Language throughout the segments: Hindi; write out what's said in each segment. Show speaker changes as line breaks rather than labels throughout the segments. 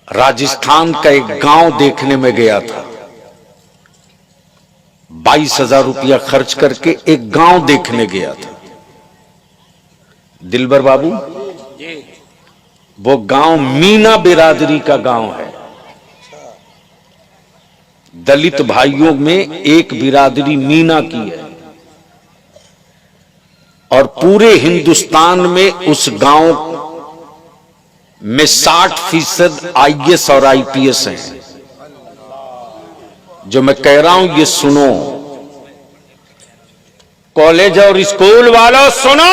राजस्थान का एक गांव देखने में गया था। 22,000 रुपया खर्च करके एक गांव देखने गया था। दिलबर बाबू, वो गांव मीना बिरादरी का गांव है। दलित भाइयों में एक बिरादरी मीना की है और पूरे हिंदुस्तान में उस गांव में 60% आईएएस और आईपीएस हैं। जो मैं कह रहा हूं ये सुनो, कॉलेज और स्कूल वालों सुनो,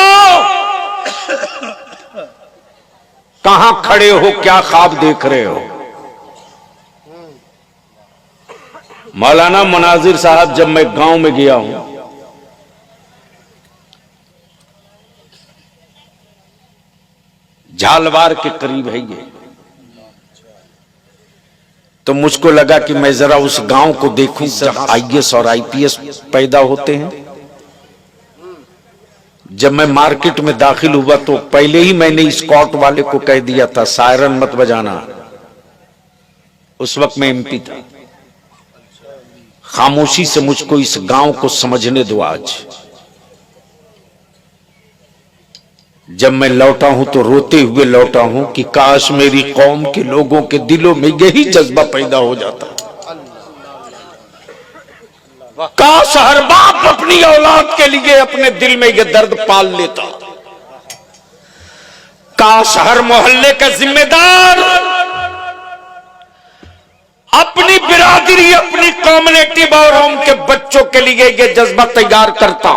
कहां खड़े हो, क्या ख्वाब देख रहे हो। मौलाना मुनाजिर साहब, जब मैं गांव में गया हूं, झालवार के करीब है ये, तो मुझको लगा कि मैं जरा उस गांव को देखूं जहां आईएएस और आईपीएस पैदा होते हैं। जब मैं मार्केट में दाखिल हुआ तो पहले ही मैंने स्कॉट वाले को कह दिया था सायरन मत बजाना। उस वक्त मैं एमपी था। खामोशी से मुझको इस गांव को समझने दो। आज जब मैं लौटा हूं तो रोते हुए लौटा हूं कि काश मेरी कौम के लोगों के दिलों में यही जज्बा पैदा हो जाता। काश हर बाप अपनी औलाद के लिए अपने दिल में यह दर्द पाल लेता। काश हर मोहल्ले का जिम्मेदार अपनी बिरादरी, अपनी कम्युनिटी और उनके बच्चों के लिए यह जज्बा तैयार करता।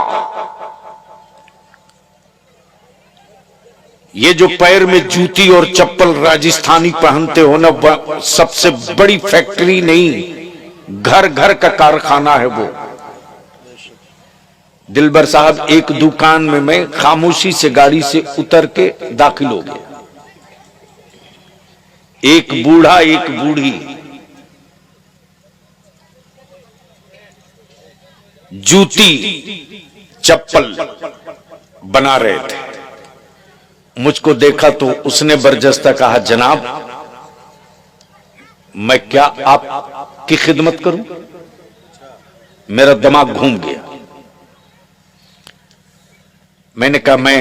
ये जो पैर में जूती और चप्पल राजस्थानी पहनते हो ना, सबसे बड़ी फैक्ट्री नहीं, घर घर का कारखाना है वो। दिलबर साहब, एक दुकान में मैं खामोशी से गाड़ी से उतर के दाखिल हो गया। एक बूढ़ा एक बूढ़ी जूती चप्पल बना रहे थे। मुझको देखा तो उसने बरजस्ता कहा, जनाब मैं क्या आपकी खिदमत करूं। मेरा दिमाग घूम गया। मैंने कहा मैं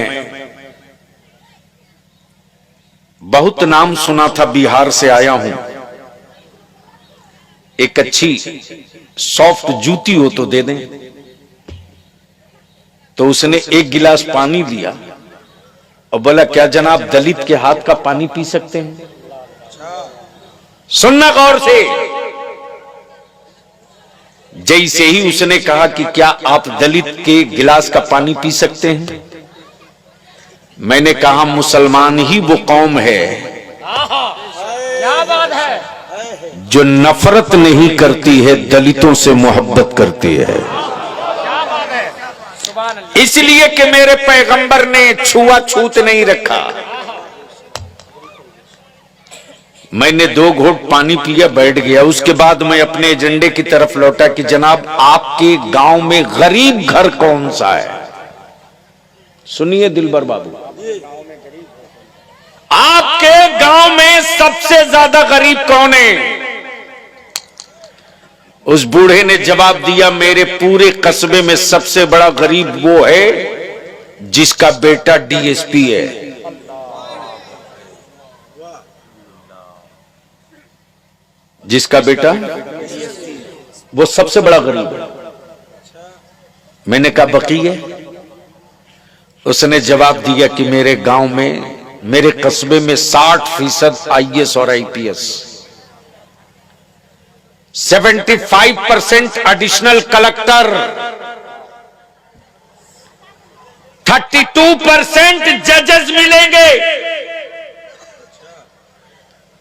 बहुत नाम सुना था, बिहार से आया हूं, एक अच्छी सॉफ्ट जूती हो तो दे दें। तो उसने एक गिलास पानी दिया और बोला, क्या जनाब दलित के हाथ का पानी पी सकते हैं। सुनना गौर से। जैसे ही उसने कहा कि क्या आप दलित के गिलास का पानी पी सकते हैं, मैंने कहा मुसलमान ही वो कौम है
क्या बात है
जो नफरत नहीं करती है, दलितों से मोहब्बत करती है। इसलिए कि मेरे पैगंबर ने छुआछूत नहीं रखा। मैंने 2 घूंट पानी पिया, बैठ गया। उसके बाद मैं अपने एजेंडे की तरफ लौटा कि जनाब आपके गांव में गरीब घर कौन सा है। सुनिए दिलबर बाबू, आपके गांव में सबसे ज्यादा गरीब कौन है। उस बूढ़े ने जवाब दिया, मेरे पूरे कस्बे में सबसे बड़ा गरीब वो है जिसका बेटा डीएसपी है। जिसका बेटा, वो सबसे बड़ा गरीब है। मैंने कहा बकीये। उसने जवाब दिया कि मेरे गांव में, मेरे कस्बे में 60% आईएएस और आईपीएस, 75% एडिशनल कलेक्टर, 32% जजेस मिलेंगे।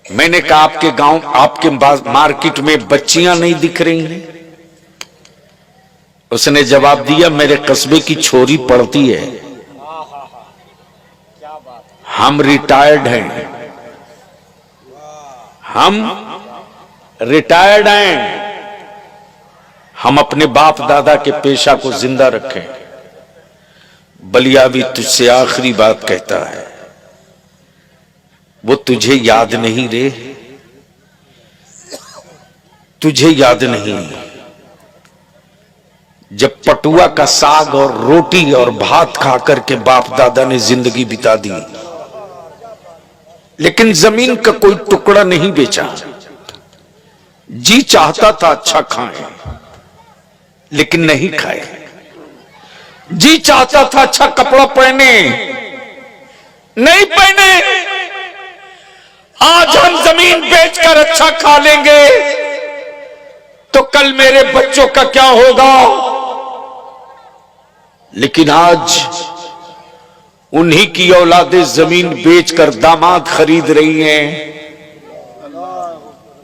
मैंने कहा आपके गांव, आपके मार्केट में बच्चियां नहीं दिख रही हैं। उसने जवाब दिया, मेरे कस्बे की छोरी पढ़ती है, हम रिटायर्ड हैं, हम रिटायर्ड हैं, हम अपने बाप दादा के पेशा को जिंदा रखें। बलिया भी तुझसे आखिरी बात कहता है, वो तुझे याद नहीं रे। तुझे याद नहीं जब पटुआ का साग और रोटी और भात खा करके बाप दादा ने जिंदगी बिता दी, लेकिन जमीन का कोई टुकड़ा नहीं बेचा। जी चाहता था अच्छा खाएं, लेकिन नहीं खाए। जी चाहता था अच्छा कपड़ा पहने, नहीं पहने। आज हम जमीन बेचकर अच्छा खा लेंगे तो कल मेरे बच्चों का क्या होगा। लेकिन आज उन्हीं की औलादें जमीन बेचकर दामाद खरीद रही हैं।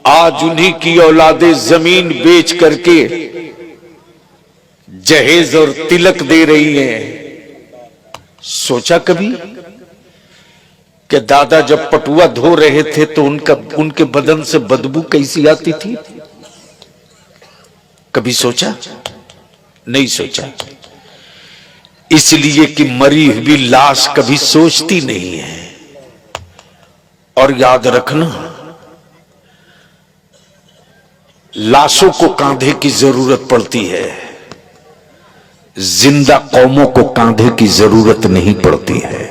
आज उन्हीं की औलादें जमीन बेच करके जहेज और तिलक दे रही हैं। सोचा कभी कि दादा जब पटुआ धो रहे थे तो उनके बदन से बदबू कैसी आती थी? कभी सोचा? नहीं सोचा। इसलिए कि मरी हुई लाश कभी सोचती नहीं है। और याद रखना, लाशों को कांधे की जरूरत पड़ती है, जिंदा कौमों को कांधे की जरूरत नहीं पड़ती है।